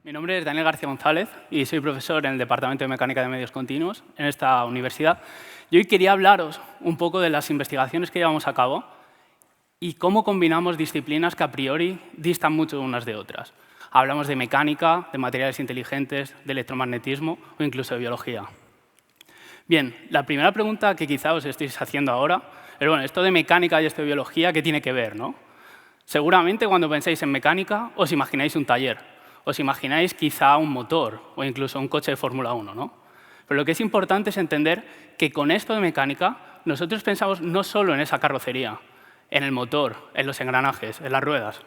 Mi nombre es Daniel García González y soy profesor en el Departamento de Mecánica de Medios Continuos en esta universidad. Y hoy quería hablaros un poco de las investigaciones que llevamos a cabo y cómo combinamos disciplinas que a priori distan mucho unas de otras. Hablamos de mecánica, de materiales inteligentes, de electromagnetismo o incluso de biología. Bien, la primera pregunta que quizá os estéis haciendo ahora es, bueno, esto de mecánica y esto de biología, ¿qué tiene que ver, no? Seguramente cuando pensáis en mecánica os imagináis un taller, os imagináis quizá un motor o incluso un coche de Fórmula 1, ¿no? Pero lo que es importante es entender que con esto de mecánica nosotros pensamos no solo en esa carrocería, en el motor, en los engranajes, en las ruedas.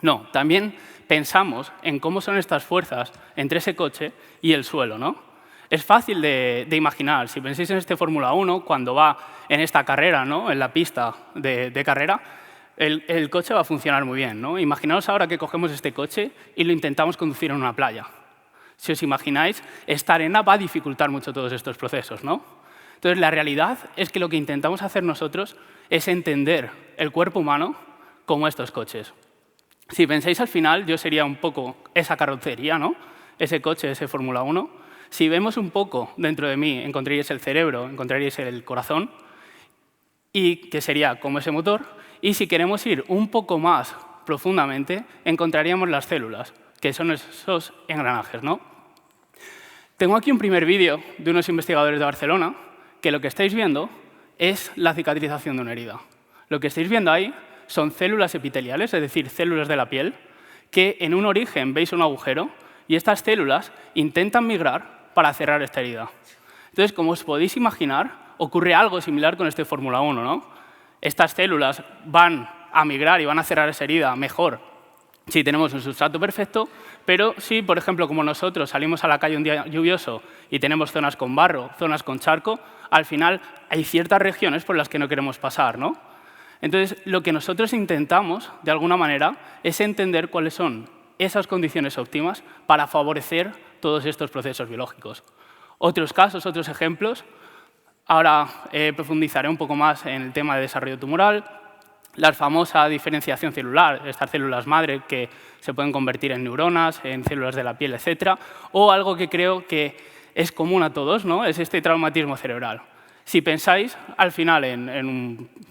No, también pensamos en cómo son estas fuerzas entre ese coche y el suelo, ¿no? Es fácil de imaginar. Si pensáis en este Fórmula 1, cuando va en esta carrera, ¿no? En la pista de carrera, el coche va a funcionar muy bien, ¿no? Imaginaos ahora que cogemos este coche y lo intentamos conducir en una playa. Si os imagináis, esta arena va a dificultar mucho todos estos procesos, ¿no? Entonces, la realidad es que lo que intentamos hacer nosotros es entender el cuerpo humano como estos coches. Si pensáis al final, yo sería un poco esa carrocería, ¿no? Ese coche, ese Fórmula 1. Si vemos un poco dentro de mí, encontraríais el cerebro, encontraríais el corazón, y que sería como ese motor. Y si queremos ir un poco más profundamente, encontraríamos las células, que son esos engranajes, ¿no? Tengo aquí un primer vídeo de unos investigadores de Barcelona, que lo que estáis viendo es la cicatrización de una herida. Lo que estáis viendo ahí son células epiteliales, es decir, células de la piel, que en un origen veis un agujero y estas células intentan migrar para cerrar esta herida. Entonces, como os podéis imaginar, ocurre algo similar con este Fórmula 1, ¿no? Estas células van a migrar y van a cerrar esa herida mejor si tenemos un sustrato perfecto, pero si, por ejemplo, como nosotros salimos a la calle un día lluvioso y tenemos zonas con barro, zonas con charco, al final hay ciertas regiones por las que no queremos pasar, ¿no? Entonces, lo que nosotros intentamos, de alguna manera, es entender cuáles son esas condiciones óptimas para favorecer todos estos procesos biológicos. Otros casos, otros ejemplos. Ahora profundizaré un poco más en el tema de desarrollo tumoral, la famosa diferenciación celular, estas células madre que se pueden convertir en neuronas, en células de la piel, etc. O algo que creo que es común a todos, ¿no? Es este traumatismo cerebral. Si pensáis al final,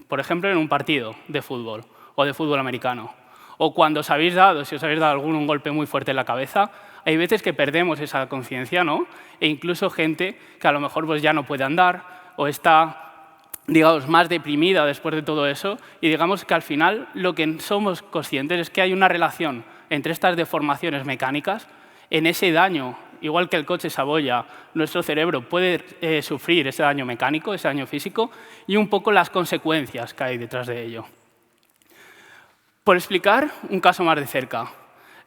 por ejemplo, en un partido de fútbol o de fútbol americano, o cuando si os habéis dado un golpe muy fuerte en la cabeza, hay veces que perdemos esa conciencia, ¿no? E incluso gente que a lo mejor pues, ya no puede andar o está, digamos, más deprimida después de todo eso, y digamos que al final lo que somos conscientes es que hay una relación entre estas deformaciones mecánicas, en ese daño, igual que el coche se abolla, nuestro cerebro puede sufrir ese daño mecánico, ese daño físico, y un poco las consecuencias que hay detrás de ello. Por explicar un caso más de cerca.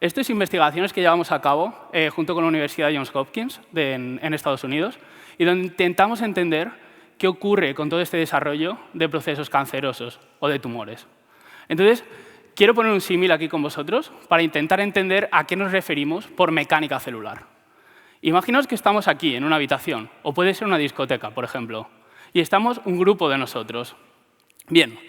Estas investigaciones que llevamos a cabo junto con la Universidad de Johns Hopkins en Estados Unidos, y donde intentamos entender qué ocurre con todo este desarrollo de procesos cancerosos o de tumores. Entonces, quiero poner un símil aquí con vosotros para intentar entender a qué nos referimos por mecánica celular. Imaginaos que estamos aquí, en una habitación, o puede ser una discoteca, por ejemplo, y estamos un grupo de nosotros. Bien,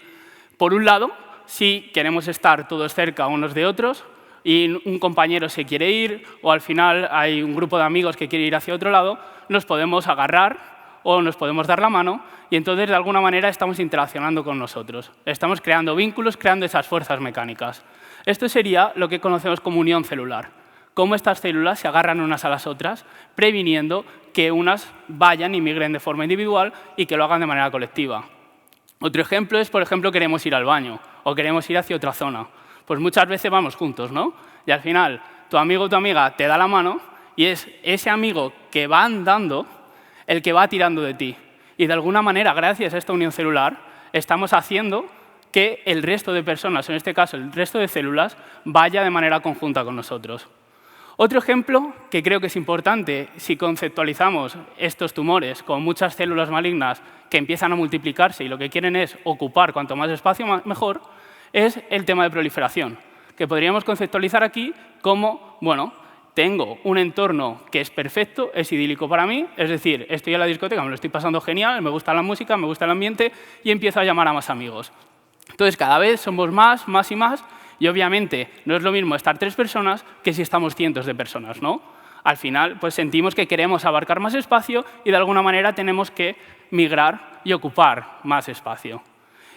por un lado, si queremos estar todos cerca unos de otros, y un compañero se quiere ir, o al final hay un grupo de amigos que quiere ir hacia otro lado, nos podemos agarrar o nos podemos dar la mano, y entonces, de alguna manera, estamos interaccionando con nosotros. Estamos creando vínculos, creando esas fuerzas mecánicas. Esto sería lo que conocemos como unión celular. Cómo estas células se agarran unas a las otras, previniendo que unas vayan y migren de forma individual y que lo hagan de manera colectiva. Otro ejemplo es, por ejemplo, queremos ir al baño o queremos ir hacia otra zona. Pues muchas veces vamos juntos, ¿no? Y al final, tu amigo o tu amiga te da la mano y es ese amigo que va andando el que va tirando de ti. Y de alguna manera, gracias a esta unión celular, estamos haciendo que el resto de personas, en este caso el resto de células, vaya de manera conjunta con nosotros. Otro ejemplo que creo que es importante si conceptualizamos estos tumores con muchas células malignas que empiezan a multiplicarse y lo que quieren es ocupar cuanto más espacio mejor, es el tema de proliferación, que podríamos conceptualizar aquí como, bueno, tengo un entorno que es perfecto, es idílico para mí, es decir, estoy en la discoteca, me lo estoy pasando genial, me gusta la música, me gusta el ambiente y empiezo a llamar a más amigos. Entonces, cada vez somos más y más Y obviamente no es lo mismo estar 3 personas que si estamos cientos de personas, ¿no? Al final, pues sentimos que queremos abarcar más espacio y de alguna manera tenemos que migrar y ocupar más espacio.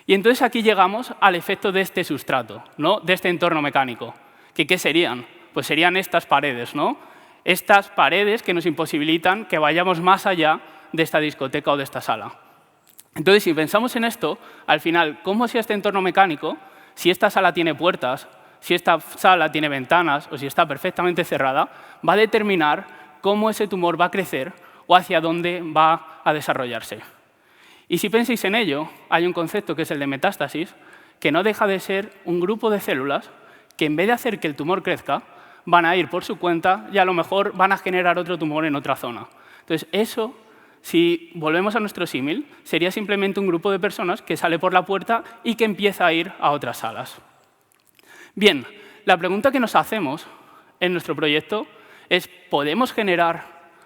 Y entonces aquí llegamos al efecto de este sustrato, ¿no? De este entorno mecánico. ¿Qué serían? Pues serían estas paredes, ¿no? Estas paredes que nos imposibilitan que vayamos más allá de esta discoteca o de esta sala. Entonces, si pensamos en esto, al final, ¿cómo es este entorno mecánico? Si esta sala tiene puertas, si esta sala tiene ventanas o si está perfectamente cerrada, va a determinar cómo ese tumor va a crecer o hacia dónde va a desarrollarse. Y si pensáis en ello, hay un concepto que es el de metástasis, que no deja de ser un grupo de células que en vez de hacer que el tumor crezca, van a ir por su cuenta y a lo mejor van a generar otro tumor en otra zona. Entonces, eso, si volvemos a nuestro símil, sería simplemente un grupo de personas que sale por la puerta y que empieza a ir a otras salas. Bien, la pregunta que nos hacemos en nuestro proyecto es, ¿podemos generar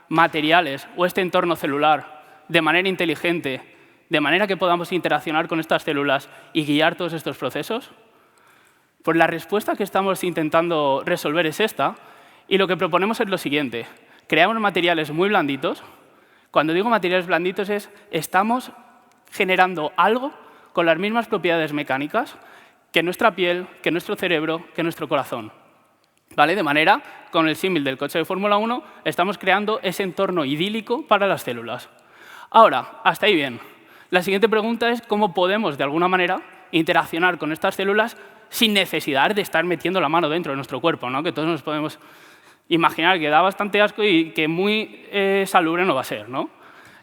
materiales o este entorno celular de manera inteligente, de manera que podamos interaccionar con estas células y guiar todos estos procesos? Pues la respuesta que estamos intentando resolver es esta, y lo que proponemos es lo siguiente. Creamos materiales muy blanditos. Cuando digo materiales blanditos estamos generando algo con las mismas propiedades mecánicas que nuestra piel, que nuestro cerebro, que nuestro corazón. ¿Vale? De manera, con el símil del coche de Fórmula 1, estamos creando ese entorno idílico para las células. Ahora, hasta ahí bien. La siguiente pregunta es cómo podemos, de alguna manera, interaccionar con estas células sin necesidad de estar metiendo la mano dentro de nuestro cuerpo, ¿no? Que todos nos podemos imaginar que da bastante asco y que muy salubre no va a ser, ¿no?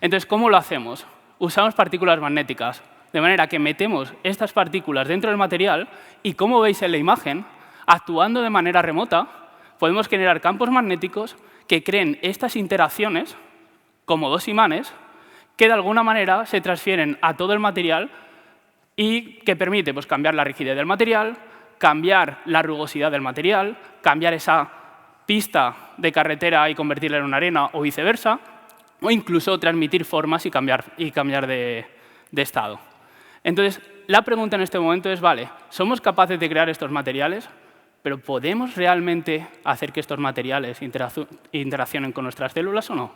Entonces, ¿cómo lo hacemos? Usamos partículas magnéticas, de manera que metemos estas partículas dentro del material y, como veis en la imagen, actuando de manera remota, podemos generar campos magnéticos que creen estas interacciones como dos imanes que de alguna manera se transfieren a todo el material y que permite pues, cambiar la rigidez del material, cambiar la rugosidad del material, cambiar esa pista de carretera y convertirla en una arena o viceversa, o incluso transmitir formas y cambiar de estado. Entonces, la pregunta en este momento es, vale, ¿somos capaces de crear estos materiales? ¿Pero podemos realmente hacer que estos materiales interaccionen con nuestras células o no?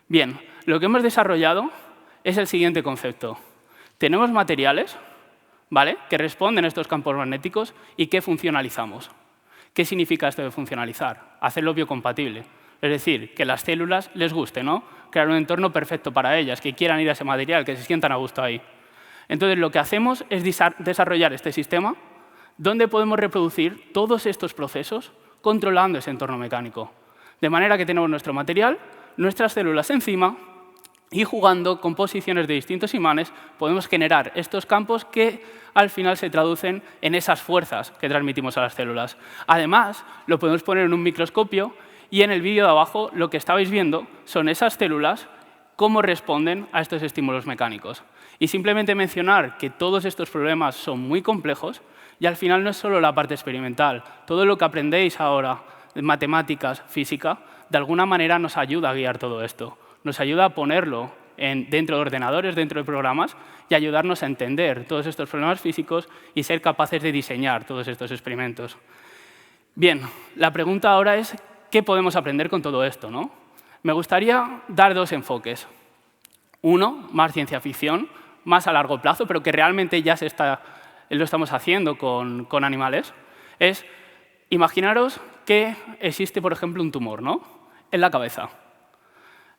Bien, lo que hemos desarrollado es el siguiente concepto. Tenemos materiales, ¿vale?, que responden a estos campos magnéticos y que funcionalizamos. ¿Qué significa esto de funcionalizar? Hacerlo biocompatible. Es decir, que las células les guste, ¿no? Crear un entorno perfecto para ellas, que quieran ir a ese material, que se sientan a gusto ahí. Entonces, lo que hacemos es desarrollar este sistema donde podemos reproducir todos estos procesos controlando ese entorno mecánico. De manera que tenemos nuestro material, nuestras células encima, y jugando con posiciones de distintos imanes podemos generar estos campos que al final se traducen en esas fuerzas que transmitimos a las células. Además, lo podemos poner en un microscopio y en el vídeo de abajo lo que estabais viendo son esas células, cómo responden a estos estímulos mecánicos. Y simplemente mencionar que todos estos problemas son muy complejos y al final no es solo la parte experimental. Todo lo que aprendéis ahora de matemáticas, física, de alguna manera nos ayuda a guiar todo esto. Nos ayuda a ponerlo dentro de ordenadores, dentro de programas y ayudarnos a entender todos estos problemas físicos y ser capaces de diseñar todos estos experimentos. Bien, la pregunta ahora es ¿qué podemos aprender con todo esto, ¿no? Me gustaría dar dos enfoques. Uno, más ciencia ficción, más a largo plazo, pero que realmente ya lo estamos haciendo con animales. Es, imaginaros que existe, por ejemplo, un tumor, ¿no?, en la cabeza.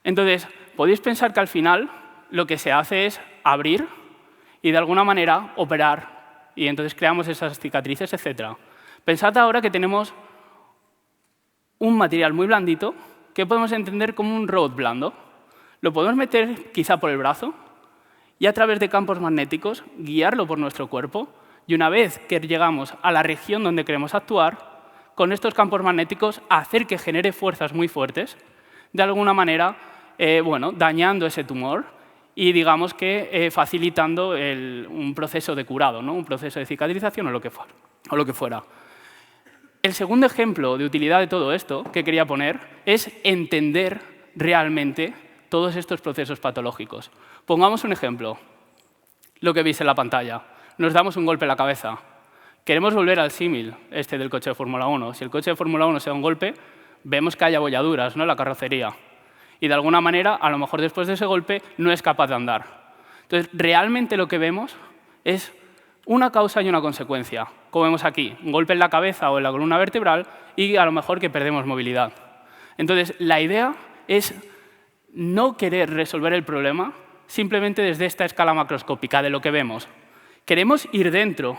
Entonces, podéis pensar que al final lo que se hace es abrir y de alguna manera operar y entonces creamos esas cicatrices, etc. Pensad ahora que tenemos un material muy blandito que podemos entender como un robot blando. Lo podemos meter quizá por el brazo y a través de campos magnéticos guiarlo por nuestro cuerpo y una vez que llegamos a la región donde queremos actuar, con estos campos magnéticos hacer que genere fuerzas muy fuertes, de alguna manera dañando ese tumor y digamos que facilitando un proceso de curado, ¿no?, un proceso de cicatrización o lo que fuera. El segundo ejemplo de utilidad de todo esto que quería poner es entender realmente todos estos procesos patológicos. Pongamos un ejemplo, lo que veis en la pantalla. Nos damos un golpe en la cabeza. Queremos volver al símil del coche de Fórmula 1. Si el coche de Fórmula 1 se da un golpe, vemos que hay abolladuras, ¿no?, en la carrocería. Y de alguna manera, a lo mejor después de ese golpe, no es capaz de andar. Entonces, realmente lo que vemos es una causa y una consecuencia. Como vemos aquí, un golpe en la cabeza o en la columna vertebral y a lo mejor que perdemos movilidad. Entonces, la idea es no querer resolver el problema simplemente desde esta escala macroscópica de lo que vemos. Queremos ir dentro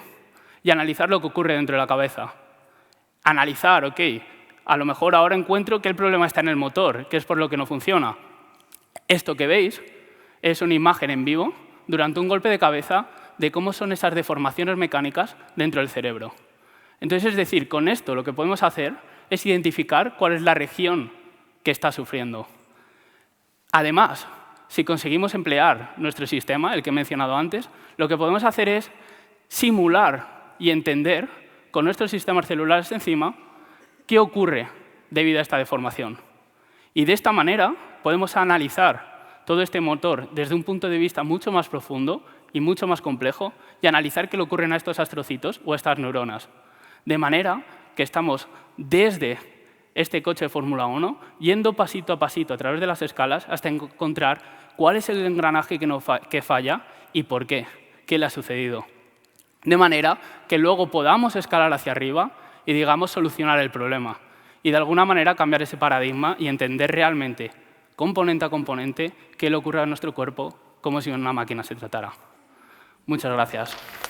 y analizar lo que ocurre dentro de la cabeza. Analizar, OK, a lo mejor ahora encuentro que el problema está en el motor, que es por lo que no funciona. Esto que veis es una imagen en vivo durante un golpe de cabeza de cómo son esas deformaciones mecánicas dentro del cerebro. Entonces, es decir, con esto lo que podemos hacer es identificar cuál es la región que está sufriendo. Además, si conseguimos emplear nuestro sistema, el que he mencionado antes, lo que podemos hacer es simular y entender con nuestros sistemas celulares encima qué ocurre debido a esta deformación. Y de esta manera podemos analizar todo este motor desde un punto de vista mucho más profundo y mucho más complejo y analizar qué le ocurren a estos astrocitos o a estas neuronas. De manera que estamos desde este coche de Fórmula 1 yendo pasito a pasito a través de las escalas hasta encontrar cuál es el engranaje que falla y por qué le ha sucedido. De manera que luego podamos escalar hacia arriba y, digamos, solucionar el problema. Y de alguna manera cambiar ese paradigma y entender realmente, componente a componente, qué le ocurre a nuestro cuerpo como si una máquina se tratara. Muchas gracias.